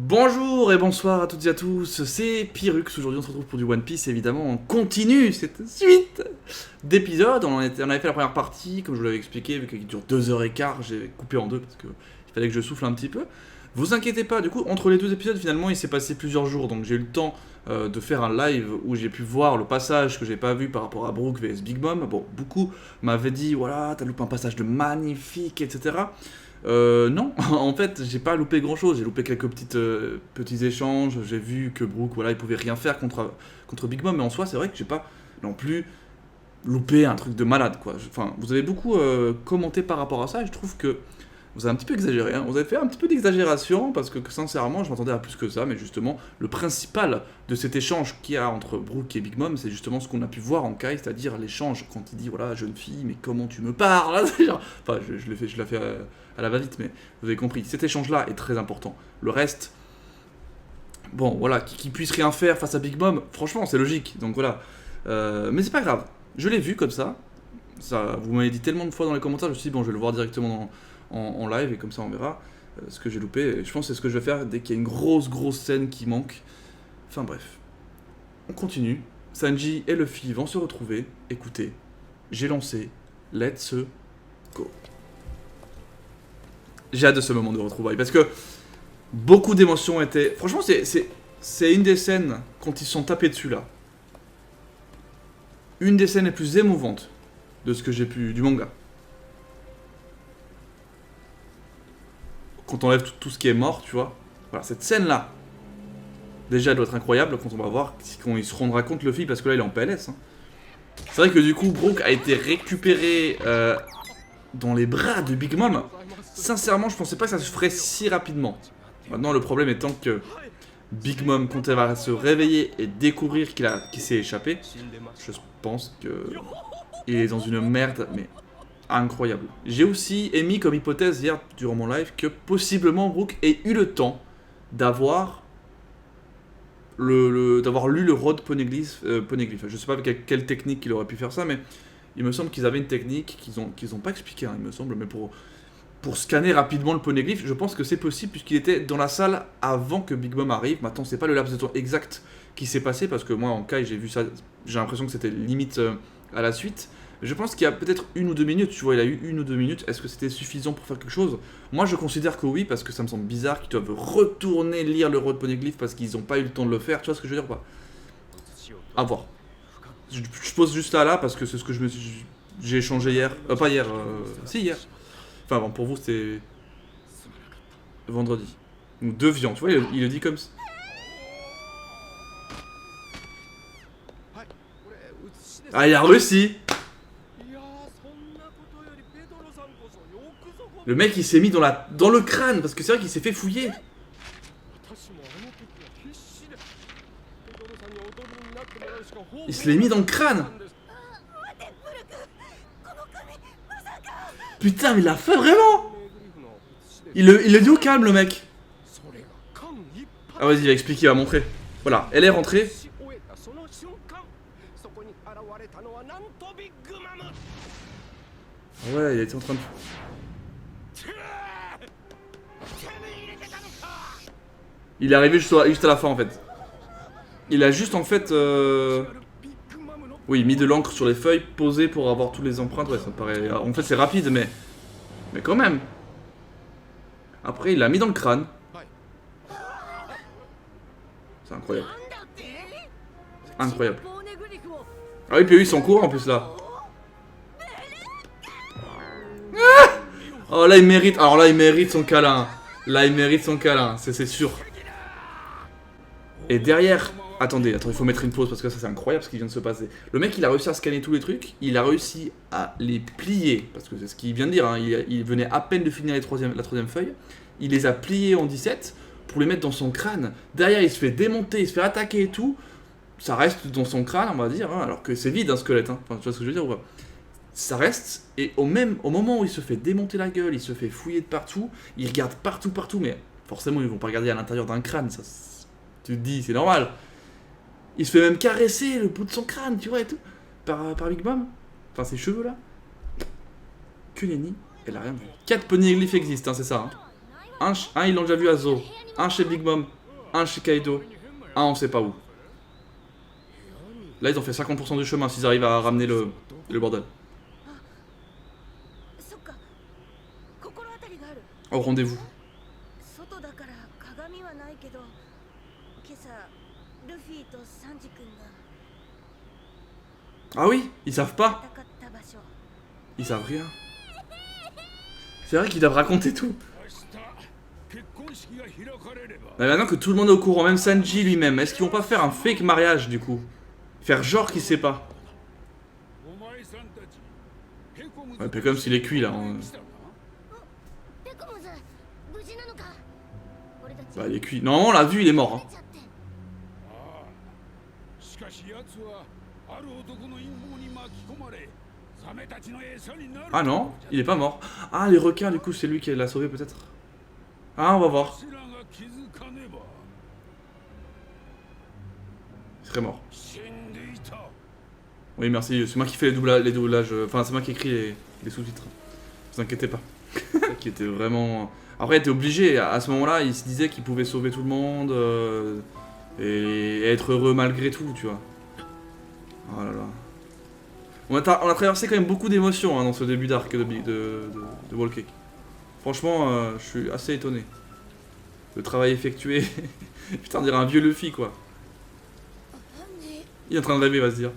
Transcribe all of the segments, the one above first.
Bonjour et bonsoir à toutes et à tous, c'est Pyrrhux. Aujourd'hui on se retrouve pour du One Piece. Évidemment on continue cette suite d'épisodes. On avait fait la première partie, comme je vous l'avais expliqué, vu qu'il dure 2h15, j'ai coupé en deux parce qu'il fallait que je souffle un petit peu. Vous inquiétez pas, du coup entre les deux épisodes finalement il s'est passé plusieurs jours, donc j'ai eu le temps de faire un live où j'ai pu voir le passage que j'ai pas vu par rapport à Brook vs Big Mom. Bon, beaucoup m'avaient dit voilà, t'as loupé un passage de magnifique, etc. Non, en fait, j'ai pas loupé grand chose. J'ai loupé quelques petits échanges. J'ai vu que Brook, voilà, il pouvait rien faire contre Big Mom, mais en soi, c'est vrai que j'ai pas non plus loupé un truc de malade, quoi. Enfin, vous avez beaucoup commenté par rapport à ça, et je trouve que vous avez un petit peu exagéré. Hein. Vous avez fait un petit peu d'exagération, parce que sincèrement, je m'attendais à plus que ça, mais justement, le principal de cet échange qu'il y a entre Brook et Big Mom, c'est justement ce qu'on a pu voir en Kai, c'est-à-dire l'échange quand il dit voilà, jeune fille, mais comment tu me parles. Enfin, je l'ai fait à la va-vite, mais vous avez compris. Cet échange-là est très important. Le reste, bon, voilà, qu'il puisse rien faire face à Big Mom, franchement, c'est logique. Donc voilà. Mais c'est pas grave. Je l'ai vu comme ça. Vous m'avez dit tellement de fois dans les commentaires, je me suis dit, bon, je vais le voir directement en live, et comme ça on verra ce que j'ai loupé. Et je pense que c'est ce que je vais faire dès qu'il y a une grosse scène qui manque. Enfin bref. On continue. Sanji et Luffy vont se retrouver. Écoutez, j'ai lancé Let's Go. J'ai hâte de ce moment de retrouvailles parce que beaucoup d'émotions étaient. Franchement, c'est une des scènes quand ils se sont tapés dessus là. Une des scènes les plus émouvantes de ce que j'ai pu du manga. Quand on enlève tout ce qui est mort, tu vois. Voilà, cette scène là. Déjà, elle doit être incroyable quand on va voir, quand il se rendra compte Luffy, parce que là il est en PLS. Hein. C'est vrai que du coup, Brook a été récupéré dans les bras de Big Mom. Sincèrement, je pensais pas que ça se ferait si rapidement. Maintenant, le problème étant que Big Mom, quand elle va se réveiller et découvrir qu'il s'est échappé, je pense qu'il est dans une merde, mais incroyable. J'ai aussi émis comme hypothèse hier, durant mon live, que possiblement Brook ait eu le temps d'avoir d'avoir lu le Road Poneglyph. Je sais pas avec quelle technique il aurait pu faire ça, mais il me semble qu'ils avaient une technique qu'ils ont pas expliqué, hein, il me semble, mais pour scanner rapidement le poneglyph, je pense que c'est possible puisqu'il était dans la salle avant que Big Mom arrive. Maintenant, c'est pas le laps de temps exact qui s'est passé parce que moi en Kai j'ai vu ça, j'ai l'impression que c'était limite à la suite. Je pense qu'il y a peut-être 1 ou 2 minutes, tu vois, il a eu 1 ou 2 minutes. Est-ce que c'était suffisant pour faire quelque chose? Moi je considère que oui, parce que ça me semble bizarre qu'ils doivent retourner lire le Road Poneglyph parce qu'ils n'ont pas eu le temps de le faire. Tu vois ce que je veux dire ou pas? À voir. Je pose juste là parce que c'est ce que j'ai échangé hier. Pas hier, si hier. Enfin bon, pour vous c'était vendredi. Donc deviant, tu vois, il le dit comme ça. Ah, il a réussi. Le mec il s'est mis dans le crâne parce que c'est vrai qu'il s'est fait fouiller. Il se l'est mis dans le crâne. Putain, mais il l'a fait vraiment. Il le dit au calme, le mec. Ah, vas-y, il va expliquer, il va montrer. Voilà, elle est rentrée. Ouais, il était en train de... Il est arrivé juste à la fin, en fait. Il a juste, en fait... Oui, mis de l'encre sur les feuilles, posé pour avoir tous les empreintes. Ouais, ça me paraît... En fait, c'est rapide, mais quand même. Après, il l'a mis dans le crâne. C'est incroyable. Incroyable. Ah oui, puis eux, ils sont courants, en plus, là. Ah, oh, là, il mérite... Alors là, il mérite son câlin. Là, il mérite son câlin, c'est sûr. Et derrière... Attendez, il faut mettre une pause parce que ça c'est incroyable ce qui vient de se passer. Le mec il a réussi à scanner tous les trucs, il a réussi à les plier, parce que c'est ce qu'il vient de dire, hein, il venait à peine de finir la troisième feuille, il les a pliés en 17 pour les mettre dans son crâne. Derrière il se fait démonter, il se fait attaquer et tout, ça reste dans son crâne on va dire, hein, alors que c'est vide un squelette, hein. Enfin, tu vois ce que je veux dire ou pas? Ça reste, et au moment où il se fait démonter la gueule, il se fait fouiller de partout, il regarde partout, mais forcément ils vont pas regarder à l'intérieur d'un crâne, ça, tu te dis c'est normal. Il se fait même caresser le bout de son crâne, tu vois, et tout, par Big Mom. Enfin, ses cheveux, là. Que nenni, elle a rien vu. 4 poneglyphes existent, hein, c'est ça. Hein. Un, ils l'ont déjà vu à Zo. Un chez Big Mom, un chez Kaido, un on sait pas où. Là ils ont fait 50% du chemin s'ils arrivent à ramener le bordel. Au rendez-vous. Ah oui, ils savent pas. Ils savent rien. C'est vrai qu'ils doivent raconter tout. Mais maintenant que tout le monde est au courant, même Sanji lui-même, est-ce qu'ils vont pas faire un fake mariage du coup? Faire genre qu'il sait pas. Ouais, puis comme s'il est cuit là. Bah il est cuit. Normalement on l'a vu, il est mort. Hein. Ah non, il est pas mort. Ah les requins du coup c'est lui qui l'a sauvé peut-être. Ah on va voir. Il serait mort. Oui merci, c'est moi qui fais les doublages. Enfin c'est moi qui écris les sous-titres. Ne vous inquiétez pas. Qui était vraiment... Après il était obligé, à ce moment là il se disait qu'il pouvait sauver tout le monde et être heureux malgré tout tu vois. Oh là là. On a traversé quand même beaucoup d'émotions hein, dans ce début d'arc de Whole Cake. Franchement, je suis assez étonné. Le travail effectué. Putain, on dirait un vieux Luffy quoi. Il est en train de rêver, va se dire.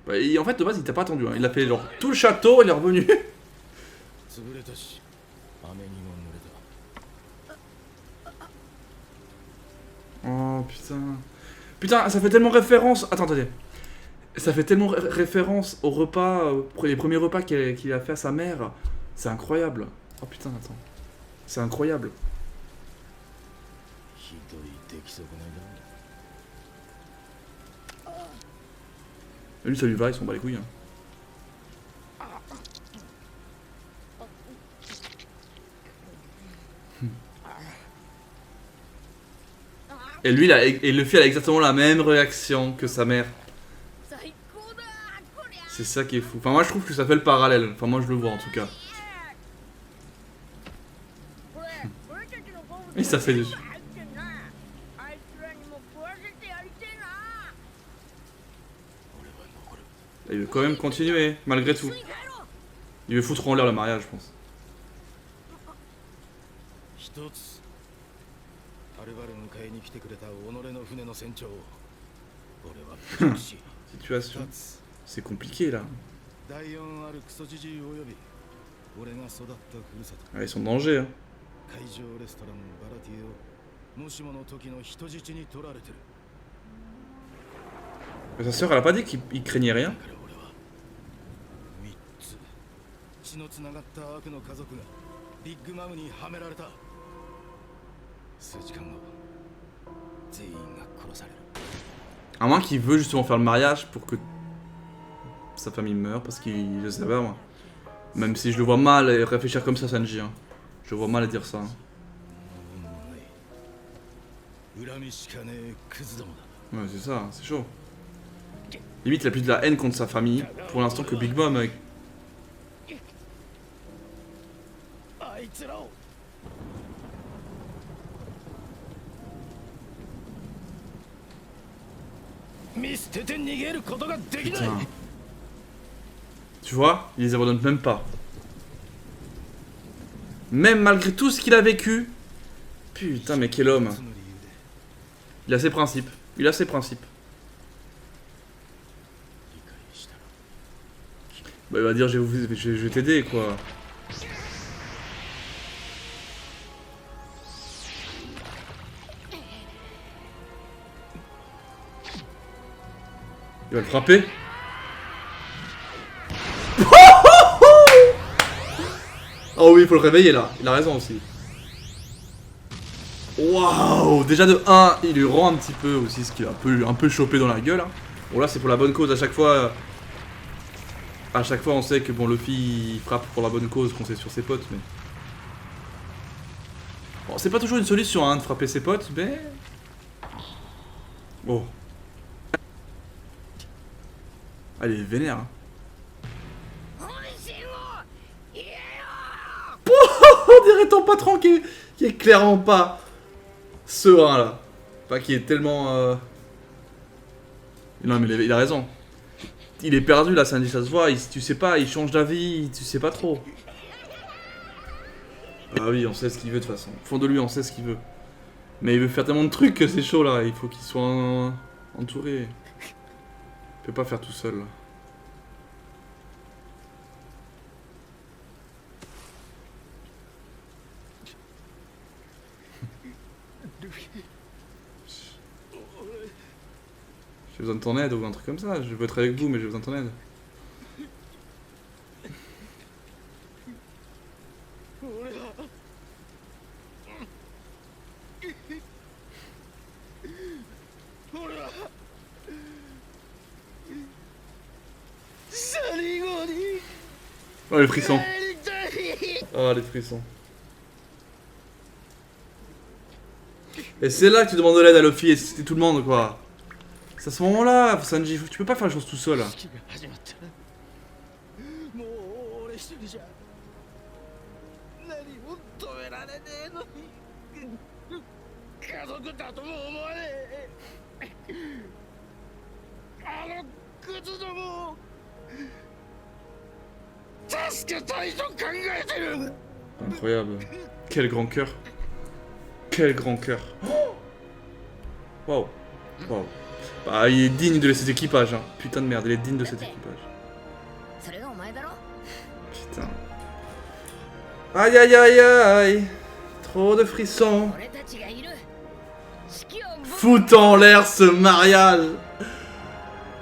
Bah, en fait, de base, il t'a pas attendu. Hein. Il a fait genre tout le château, il est revenu. Oh putain. Putain, ça fait tellement référence. Attends, attendez. Ça fait tellement référence au repas, les premiers repas qu'il a fait à sa mère. C'est incroyable. Oh putain, attends. C'est incroyable. Et lui, ça lui va, ils sont bat les couilles. Hein. Et lui, Luffy a exactement la même réaction que sa mère. C'est ça qui est fou. Enfin, moi, je trouve que ça fait le parallèle. Enfin, moi, je le vois en tout cas. Et ça fait dessus. Il veut quand même continuer, malgré tout. Il veut foutre en l'air le mariage, je pense. Situation. C'est compliqué là. Ah, ils sont en danger. Hein. Mais sa sœur, elle a pas dit qu'il craignait rien. À moins qu'il veut justement faire le mariage pour que sa famille meure, parce qu'il le savait moi. Même si je le vois mal réfléchir comme ça, Sanji. Hein. Je le vois mal dire ça. Hein. Ouais, c'est ça, c'est chaud. Limite, il a plus de la haine contre sa famille, pour l'instant, que Big Mom. Putain. Tu vois, il les abandonne même pas. Même malgré tout ce qu'il a vécu. Putain, mais quel homme. Il a ses principes. Il a ses principes. Bah, il va dire je vais t'aider quoi. Il va le frapper. Oh oui, il faut le réveiller là. Il a raison aussi. Waouh. Déjà de 1, il lui rend un petit peu aussi ce qu'il a un peu chopé dans la gueule. Hein. Bon là c'est pour la bonne cause à chaque fois. À chaque fois on sait que bon Luffy il frappe pour la bonne cause qu'on sait sur ses potes mais... Bon c'est pas toujours une solution hein, de frapper ses potes mais... Oh. Allez vénère hein. On dirait ton patron qui est clairement pas serein là. Enfin, qui est tellement. Non, mais il a raison. Il est perdu là, Sanji, ça se voit. Tu sais pas, il change d'avis, tu sais pas trop. Ah oui, on sait ce qu'il veut de toute façon. Au fond de lui, on sait ce qu'il veut. Mais il veut faire tellement de trucs que c'est chaud là. Il faut qu'il soit entouré. Il peut pas faire tout seul là. J'ai besoin de ton aide ou un truc comme ça. Je veux être avec vous, mais j'ai besoin de ton aide. Oh les frissons. Oh les frissons. Et c'est là que tu demandes de l'aide à Luffy et c'était tout le monde quoi. C'est à ce moment là, Sanji, tu peux pas faire les choses tout seul. Incroyable. Quel grand cœur. Quel grand cœur. Waouh. Waouh. Bah, il est digne de cet équipage. Hein. Putain de merde, il est digne de cet équipage. Putain. Aïe aïe aïe aïe. Trop de frissons. Fout en l'air ce mariage.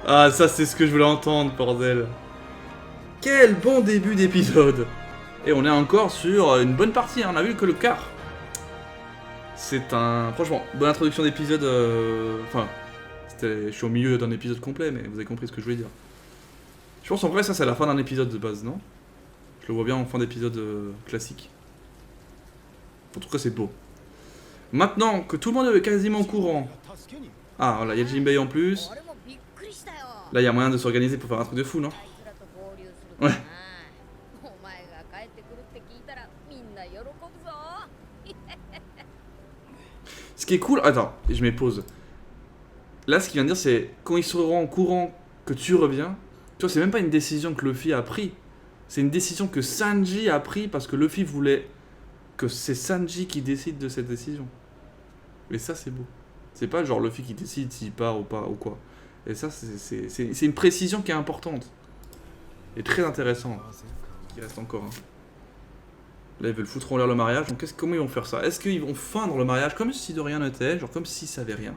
Ah, ça c'est ce que je voulais entendre, bordel. Quel bon début d'épisode. Et on est encore sur une bonne partie, hein. On a vu que le quart. C'est un... Franchement, bonne introduction d'épisode. Enfin, je suis au milieu d'un épisode complet, mais vous avez compris ce que je voulais dire. Je pense en vrai ça c'est la fin d'un épisode de base, non? Je le vois bien en fin d'épisode classique. En tout cas c'est beau. Maintenant que tout le monde est quasiment au courant. Ah voilà, il y a Jinbei en plus. Là il y a moyen de s'organiser pour faire un truc de fou, non? Ouais. Ce qui est cool... Attends, je mets pause. Là ce qu'il vient de dire c'est... Quand ils seront au courant que tu reviens... Tu vois, c'est même pas une décision que Luffy a pris. C'est une décision que Sanji a pris parce que Luffy voulait que c'est Sanji qui décide de cette décision. Et ça c'est beau. C'est pas genre Luffy qui décide s'il part ou pas ou quoi. Et ça c'est une précision qui est importante. Et très intéressant. Il reste encore. Hein. Là ils veulent foutre en l'air le mariage. Donc comment ils vont faire ça? Est-ce qu'ils vont feindre le mariage comme si de rien n'était? Genre comme s'ils savaient rien.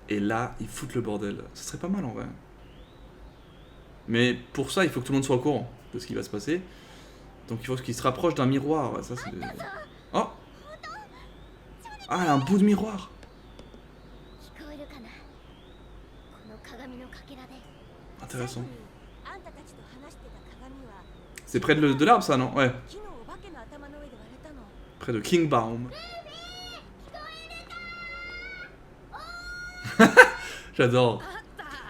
Et là ils foutent le bordel. Ça serait pas mal en vrai. Mais pour ça il faut que tout le monde soit au courant de ce qui va se passer. Donc il faut qu'ils se rapprochent d'un miroir. Ça c'est... Oh! Ah, un bout de miroir. Intéressant. C'est près de l'arbre ça, non? Ouais. Près de King Baum. J'adore.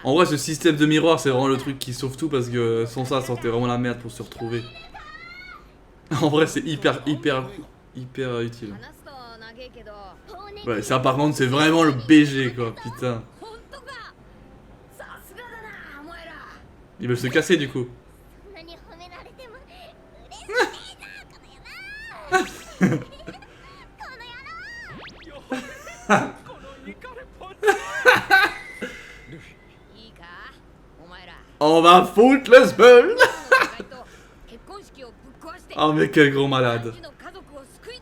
En vrai ce système de miroir c'est vraiment le truc qui sauve tout parce que sans ça c'était vraiment la merde pour se retrouver. En vrai c'est hyper utile. Ouais, ça par contre c'est vraiment le BG quoi, putain. Ils veulent se casser du coup. On va foutre le spell. Oh mais quel gros malade.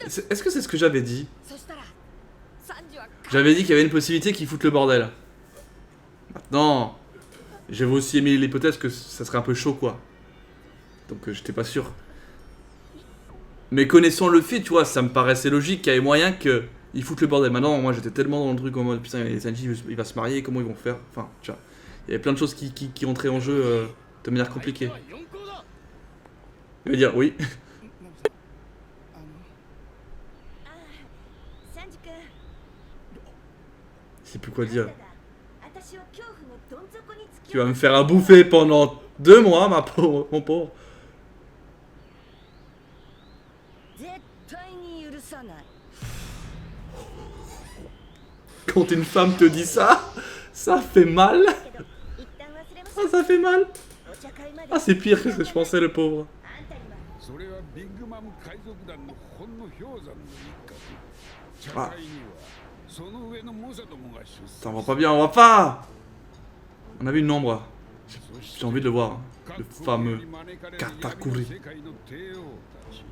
Est-ce que c'est ce que j'avais dit? J'avais dit qu'il y avait une possibilité qu'ils foutent le bordel. Maintenant, j'avais aussi émis l'hypothèse que ça serait un peu chaud quoi. Donc j'étais pas sûr. Mais connaissant le fait, tu vois, ça me paraissait logique qu'il y avait moyen qu'ils foutent le bordel. Maintenant, moi j'étais tellement dans le truc en mode putain, Sanji il va se marier, comment ils vont faire? Enfin, tu vois. Il y avait plein de choses qui entraient en jeu de manière compliquée. Il va dire oui. Je sais plus quoi dire. Tu vas me faire à bouffer pendant 2 mois, mon pauvre. Quand une femme te dit ça, ça fait mal. Ah, ça fait mal. Ah, c'est pire que ce que je pensais, le pauvre. Ah. Ça, on voit pas bien, on voit pas. On a vu une ombre. J'ai envie de le voir. Le fameux Katakuri.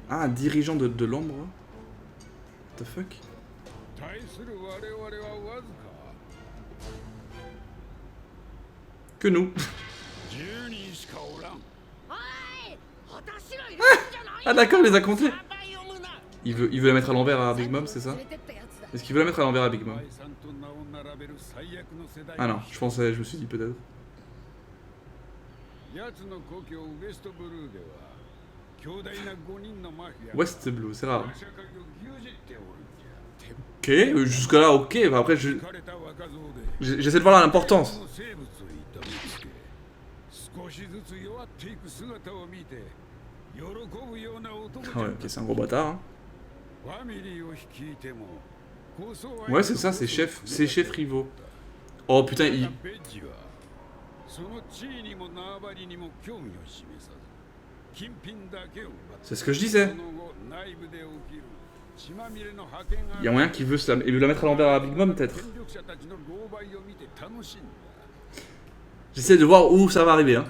Ah, un dirigeant de l'ombre. What the fuck? Que nous. Ah d'accord, il les a comptés. Il veut la mettre à l'envers à Big Mom, c'est ça? Est-ce qu'il veut la mettre à l'envers à Big Mom? Ah non, je pensais, je me suis dit peut-être. West Blue, c'est rare. Ok, jusque là ok, enfin, après j'essaie de voir l'importance. Ah ouais, ok, c'est un gros bâtard. Hein. Ouais, c'est ça, c'est chef rivaux. Oh putain, il... C'est ce que je disais. Il y a moyen qu'il veut la mettre à l'envers à Big Mom, peut-être. J'essaie de voir où ça va arriver. Hein.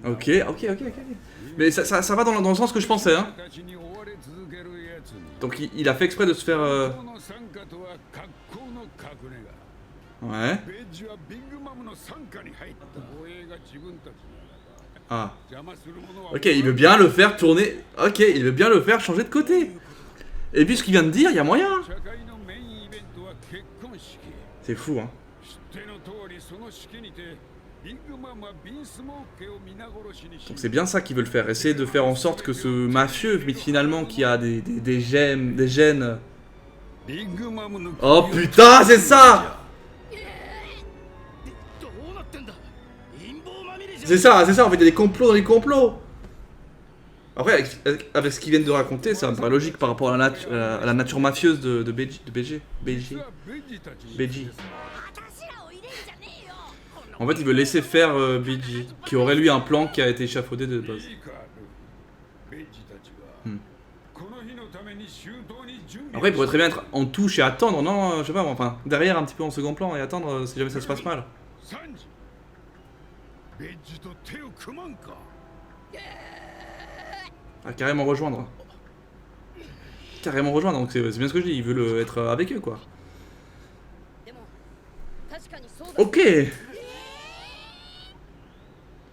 Ok. Mais ça va dans le sens que je pensais. Hein. Donc il a fait exprès de se faire... Ouais. Ah. Ok, il veut bien le faire tourner... Ok, il veut bien le faire changer de côté. Et puis ce qu'il vient de dire, il y a moyen. C'est fou, hein. Donc c'est bien ça qu'ils veulent faire, essayer de faire en sorte que ce mafieux, mais finalement qui a des gènes... Oh putain, c'est ça! C'est ça, en fait, il y a des complots dans les complots. Après, avec ce qu'ils viennent de raconter, ça me paraît logique par rapport à la nature mafieuse de BG. En fait, il veut laisser faire BG, qui aurait lui un plan qui a été échafaudé de base. Après, il pourrait très bien être en touche et attendre, non, je sais pas, enfin, derrière un petit peu en second plan et attendre si jamais ça se passe mal. Ah, carrément rejoindre. Donc c'est bien ce que je dis, il veut être avec eux, quoi. Ok.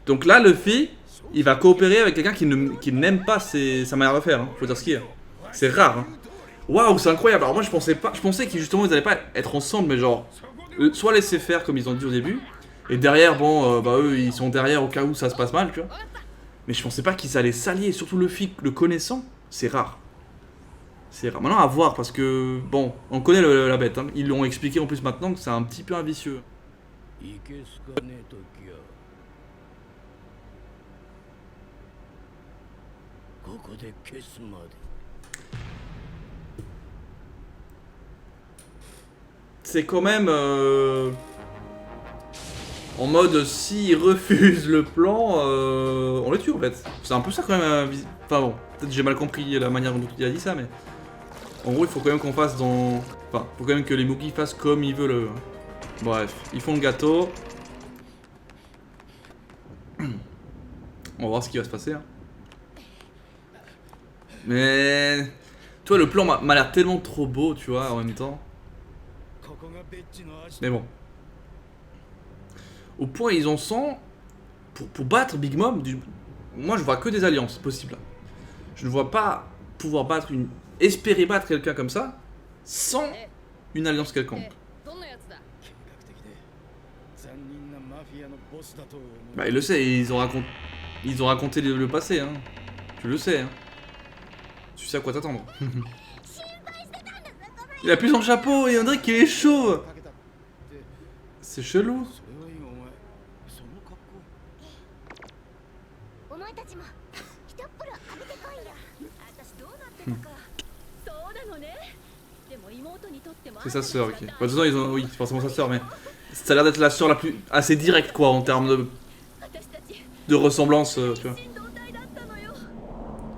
Donc là, Luffy, il va coopérer avec quelqu'un qui n'aime pas sa manière de faire, hein. Faut dire ce qu'il y a. C'est rare, hein. Waouh, c'est incroyable. Alors moi, je pensais qu'ils justement, ils allaient pas être ensemble, mais genre, soit laisser faire comme ils ont dit au début, et derrière, bon, bah eux, ils sont derrière au cas où ça se passe mal, tu vois. Mais je pensais pas qu'ils allaient s'allier, surtout Luffy, le connaissant, c'est rare. C'est rare. Maintenant, à voir, parce que, bon, on connaît la bête, hein. Ils l'ont expliqué en plus maintenant que c'est un petit peu un vicieux. C'est quand même en mode s'ils refusent le plan, on les tue en fait. C'est un peu ça quand même. Enfin bon, peut-être j'ai mal compris la manière dont il a dit ça, mais en gros il faut quand même qu'on fasse dans... Enfin, faut quand même que les Moogies fassent comme ils veulent. Bref, ils font le gâteau. On va voir ce qui va se passer. Hein. Mais... Toi, le plan m'a l'air tellement trop beau, tu vois, en même temps. Mais bon. Au point ils en sont, pour battre Big Mom, moi je vois que des alliances possibles. Je ne vois pas pouvoir battre espérer battre quelqu'un comme ça, sans une alliance quelconque. Bah il le sait, ils ont raconté le passé, hein. Tu le sais, hein. Tu sais à quoi t'attendre. Il a plus son chapeau et on dirait qu'il est chaud. C'est chelou. C'est sa sœur, ok. Bah, de toute façon, ils ont... oui, c'est forcément sa sœur, mais ça a l'air d'être la sœur la plus assez directe, quoi, en termes de ressemblance, tu vois.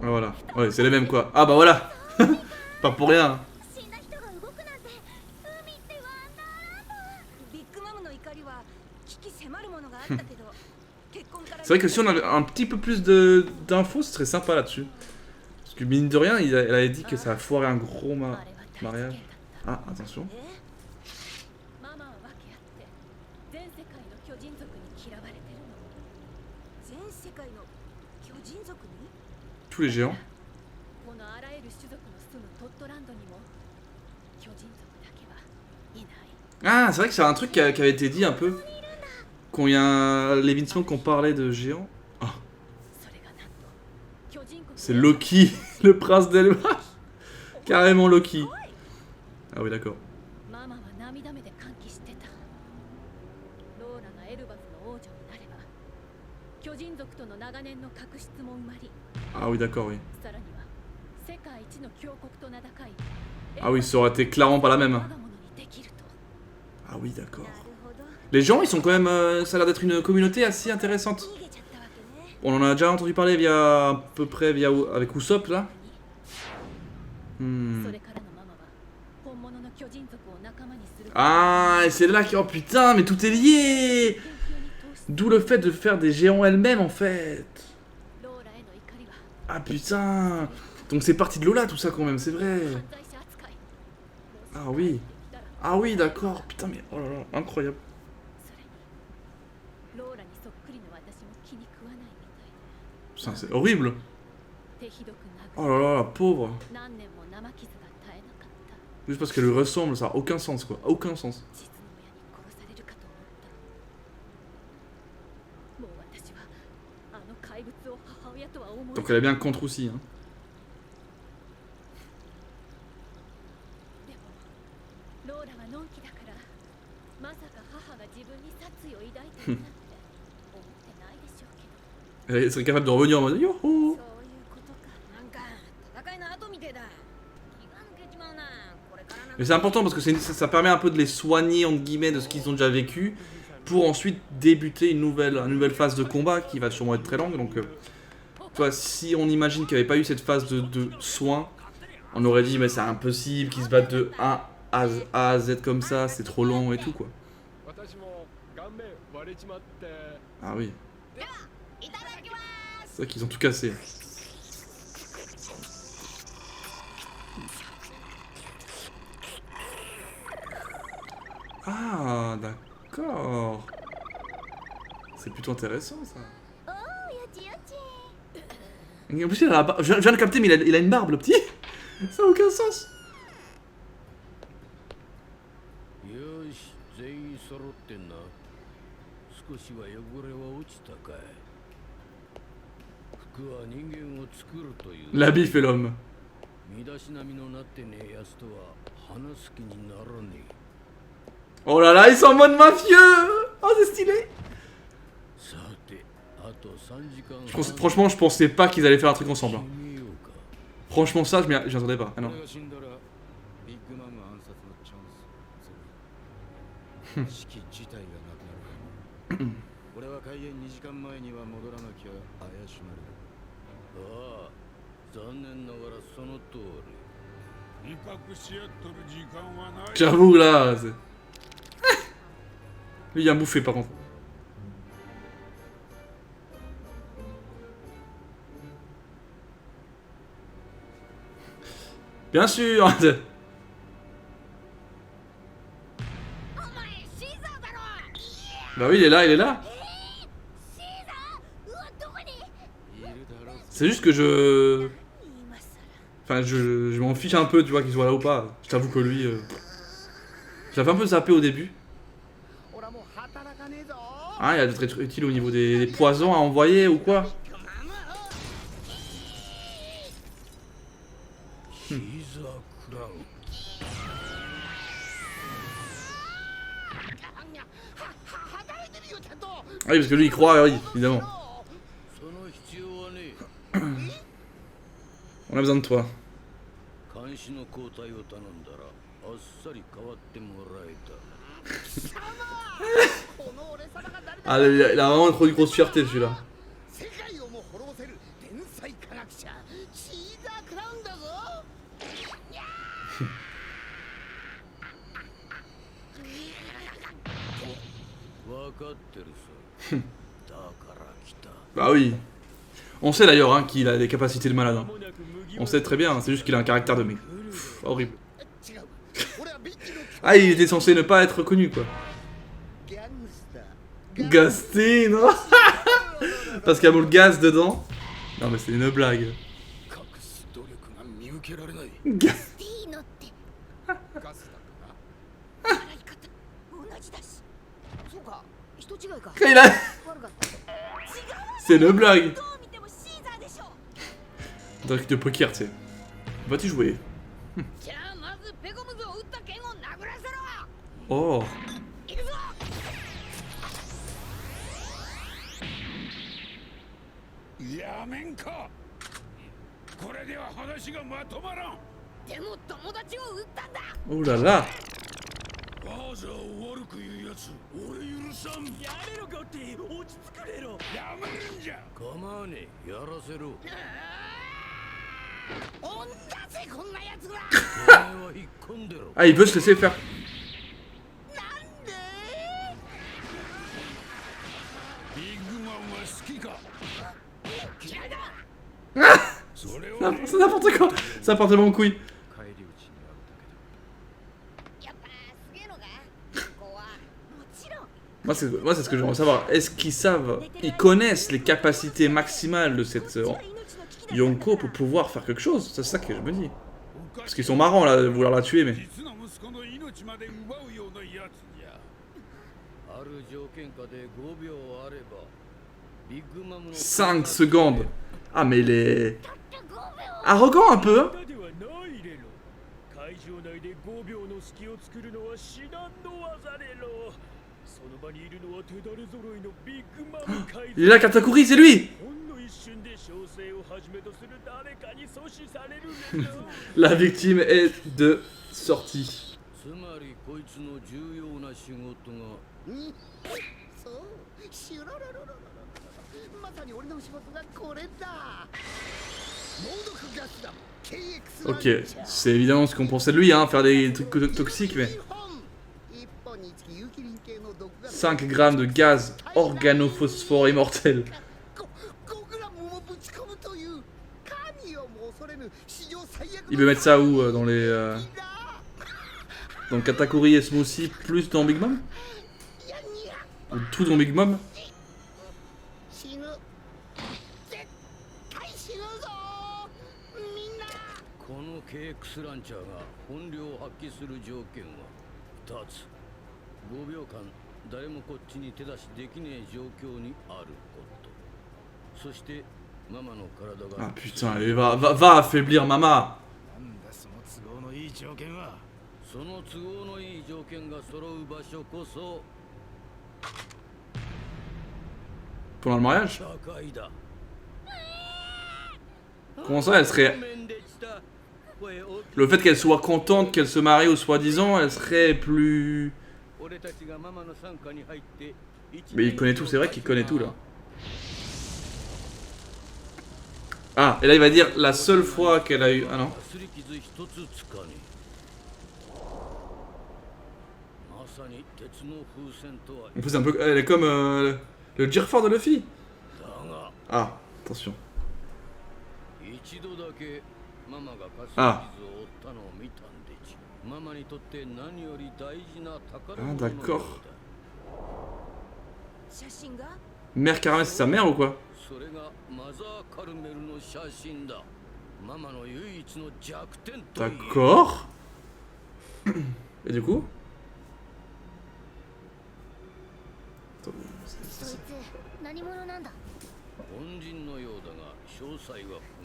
Ah, voilà, ouais, c'est les mêmes, quoi. Ah bah voilà. Pas pour rien. C'est vrai que si on avait un petit peu plus d'infos, ce serait sympa là-dessus. Parce que mine de rien, elle avait dit que ça a foiré un gros mariage. Ah, attention. Tous les géants. Ah, c'est vrai que c'est un truc qui avait été dit un peu. Quand il y a l'émission qu'on parlait de géants. Oh. C'est Loki, le prince d'Elba. Carrément Loki. Ah oui, d'accord. Ah oui, d'accord, oui. Ah oui, ça aurait été clairement pas la même. Ah oui, d'accord. Les gens, ils sont quand même... ça a l'air d'être une communauté assez intéressante. On en a déjà entendu parler via... à peu près via... avec Usopp, là. Ah, et c'est là que... Oh putain, mais tout est lié. D'où le fait de faire des géants elles-mêmes, en fait. Ah putain. Donc c'est parti de Lola, tout ça, quand même, c'est vrai. Ah oui. Ah oui, d'accord. Putain, mais... Oh là là, incroyable. Putain, c'est horrible. Oh là là, la pauvre. Juste parce qu'elle lui ressemble, ça a aucun sens, quoi. Aucun sens. Donc elle est bien contre aussi, hein. Elle serait capable de revenir en mode yo-ho. Mais c'est important parce que ça permet un peu de les soigner entre guillemets de ce qu'ils ont déjà vécu pour ensuite débuter une nouvelle phase de combat qui va sûrement être très longue. Donc, toi, si on imagine qu'il n'y avait pas eu cette phase de soins, on aurait dit mais c'est impossible qu'ils se battent de A à Z comme ça, c'est trop long et tout quoi. Ah oui. C'est vrai qu'ils ont tout cassé. Ah, d'accord. C'est plutôt intéressant ça. Et en plus, il a je viens de capter, mais il a une barbe, le petit. Ça n'a aucun sens. L'habit fait l'homme. Oh là là, ils sont en mode mafieux. Oh, c'est stylé. Franchement, je pensais pas qu'ils allaient faire un truc ensemble. Hein. Franchement, ça, je m'y attendais pas. Ah non. J'avoue là, c'est... Lui, il y a un bouffé par contre. Bien sûr. Bah oui, il est là, il est là. C'est juste que je... Enfin, je m'en fiche un peu, tu vois, qu'il soit là ou pas. Je t'avoue que lui... J'avais un peu zappé au début. Ah, il y a des trucs utiles au niveau des poisons à envoyer ou quoi. Ah oui, parce que lui il croit, oui, évidemment. On a besoin de toi. Ah, il a vraiment trop une grosse fierté celui-là. Bah oui. On sait d'ailleurs hein, qu'il a des capacités de malade. Hein. On sait très bien, c'est juste qu'il a un caractère de mec. Pff, horrible. Ah, il était censé ne pas être reconnu quoi. Gasté, non. Parce qu'il y a le gaz dedans. Non mais c'est une blague. Il a... C'est une blague. Truc de poker, tu sais. Vas-tu jouer? Oh. Oh là là. Ah, il peut se laisser faire. C'est n'importe quoi. Ça part tellement en couille. Moi, c'est ce que j'aimerais savoir. Est-ce qu'ils savent, ils connaissent les capacités maximales de cette Yonko pour pouvoir faire quelque chose? C'est ça que je me dis. Parce qu'ils sont marrants là de vouloir la tuer, mais. 5 secondes. Ah, mais il est arrogant un peu. Hein. Il est là, Katakuri, c'est lui. La victime est de sortie. Ok, c'est évidemment ce qu'on pensait de lui, hein, faire des trucs toxiques, mais... 5 grammes de gaz organophosphore immortel. Il veut mettre ça où dans les... Dans Katakuri et Smoothie, plus dans Big Mom? Ou tout dans Big Mom? Ah putain, il va affaiblir Mama. Pendant le mariage? Comment ça, elle serait... Le fait qu'elle soit contente qu'elle se marie ou soi-disant, elle serait plus... Mais il connaît tout, c'est vrai qu'il connaît tout là. Ah, et là il va dire la seule fois qu'elle a eu... Ah non. En plus, un peu... Elle est comme le Jirfar de Luffy. Ah, attention. Ah. Ah, d'accord. Mère Caramel, c'est sa mère ou quoi? D'accord. Et du coup?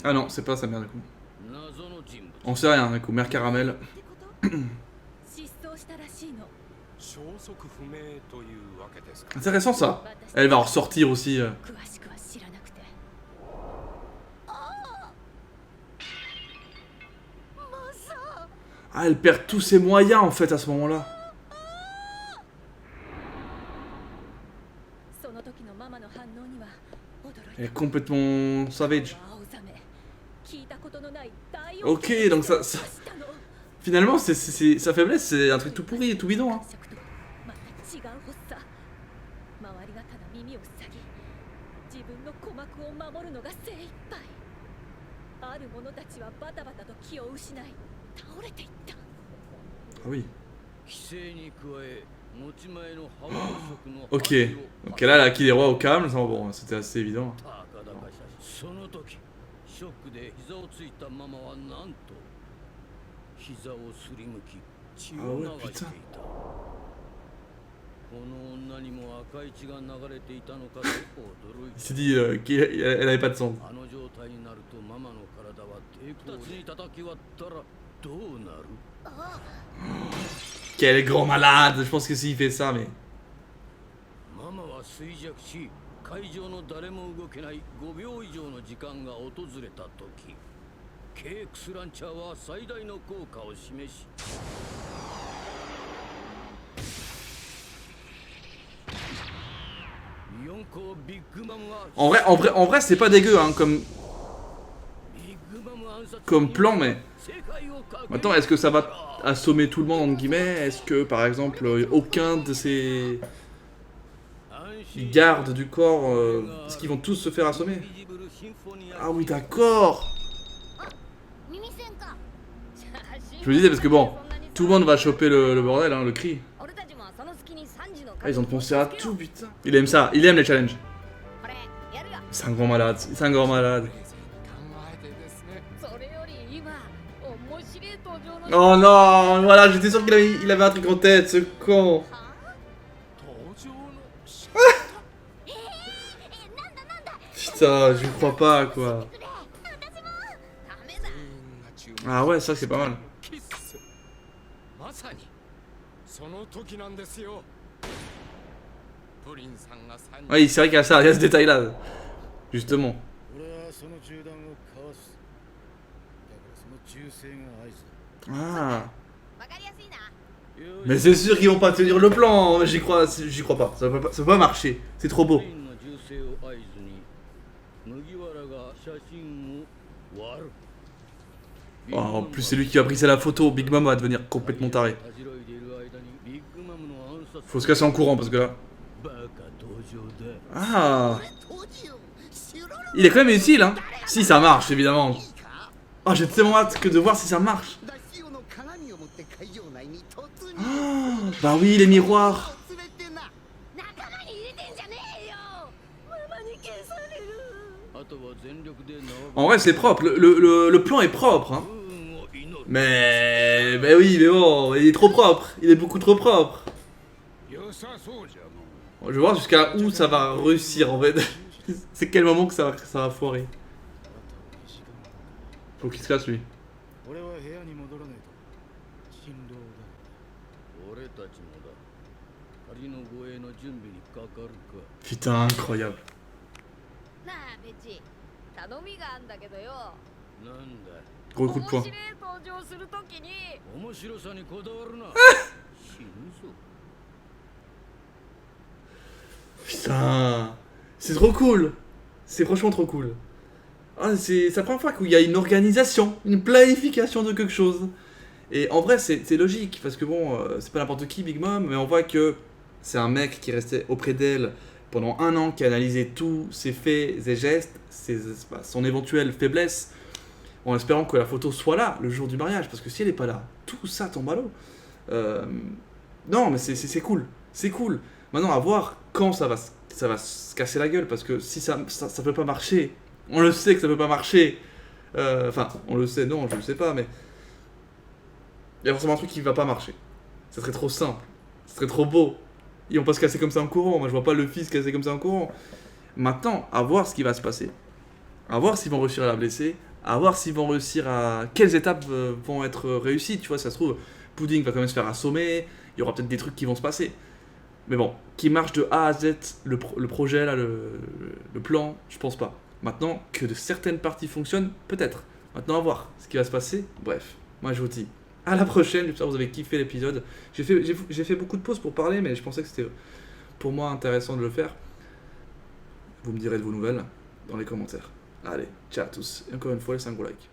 Ah non, c'est pas sa mère du coup. On sait rien du coup, Mère Caramel. Intéressant ça. Elle va en ressortir aussi. Ah, elle perd tous ses moyens en fait à ce moment-là. Elle est complètement savage. Ok, donc finalement, sa faiblesse, c'est un truc tout pourri et tout bidon. Hein. Ah oui. Ok. Donc là, elle a acquis des rois au calme, ça, bon, c'était assez évident. Ah ouais, putain. Il s'est dit qu'elle avait pas de sens. Quel grand malade. Je pense que s'il fait ça, mais... En vrai, c'est pas dégueu, hein, comme plan, mais... Maintenant, est-ce que ça va assommer tout le monde, entre guillemets? Est-ce que, par exemple, aucun de ces gardes du corps, est-ce qu'ils vont tous se faire assommer? Ah oui, d'accord. Je me disais, parce que bon, tout le monde va choper le bordel, hein, le cri. Ah, ils ont pensé à tout, putain. Il aime ça, il aime les challenges. C'est un grand malade, c'est un grand malade. Oh non, voilà, j'étais sûr qu'il avait un truc en tête, ce con. Putain, je crois pas, quoi. Ah ouais, ça c'est pas mal. Oui, c'est vrai qu'il y a ça, il y a ce détail là. Justement. Ah. Mais c'est sûr qu'ils vont pas tenir le plan, j'y crois pas. Ça peut pas marcher, c'est trop beau. Oh, en plus c'est lui qui a pris la photo, Big Mom va devenir complètement taré. Faut se casser en courant parce que là... Ah. Il est quand même utile, hein. Si ça marche, évidemment. Oh, j'ai tellement hâte que de voir si ça marche. Oh, bah oui, les miroirs. En vrai, c'est propre. Le plan est propre, hein. Mais oui, mais bon, il est trop propre. Il est beaucoup trop propre. Je vais voir jusqu'à où ça va réussir, en fait. C'est quel moment que ça va foirer. Faut qu'il se casse, lui. Putain, incroyable. Gros coup de poing. Putain, c'est trop cool. C'est franchement trop cool. Ah, c'est la première fois qu'il y a une organisation, une planification de quelque chose. Et en vrai, c'est logique, parce que bon, c'est pas n'importe qui, Big Mom, mais on voit que c'est un mec qui restait auprès d'elle pendant 1 an, qui a analysé tous ses faits, ses gestes, son éventuelle faiblesse, en espérant que la photo soit là le jour du mariage, parce que si elle est pas là, tout ça tombe à l'eau. Non, mais c'est cool, c'est cool. Maintenant, à voir quand ça va se casser la gueule, parce que si ça peut pas marcher, on le sait que ça peut pas marcher. Enfin, on le sait, non, je le sais pas, mais il y a forcément un truc qui va pas marcher. Ça serait trop simple, ça serait trop beau. Ils vont pas se casser comme ça en courant, moi je vois pas le fils se casser comme ça en courant. Maintenant, à voir ce qui va se passer. À voir s'ils vont réussir à la blesser, à voir s'ils vont réussir à... Quelles étapes vont être réussies, tu vois, ça se trouve, Pudding va quand même se faire assommer, il y aura peut-être des trucs qui vont se passer. Mais bon, qui marche de A à Z, le projet, là, le plan, je pense pas. Maintenant, que de certaines parties fonctionnent, peut-être. Maintenant, à voir ce qui va se passer. Bref, moi je vous dis, à la prochaine, j'espère que vous avez kiffé l'épisode. J'ai fait beaucoup de pauses pour parler, mais je pensais que c'était pour moi intéressant de le faire. Vous me direz de vos nouvelles dans les commentaires. Allez, ciao à tous. Et encore une fois, les 5 gros likes.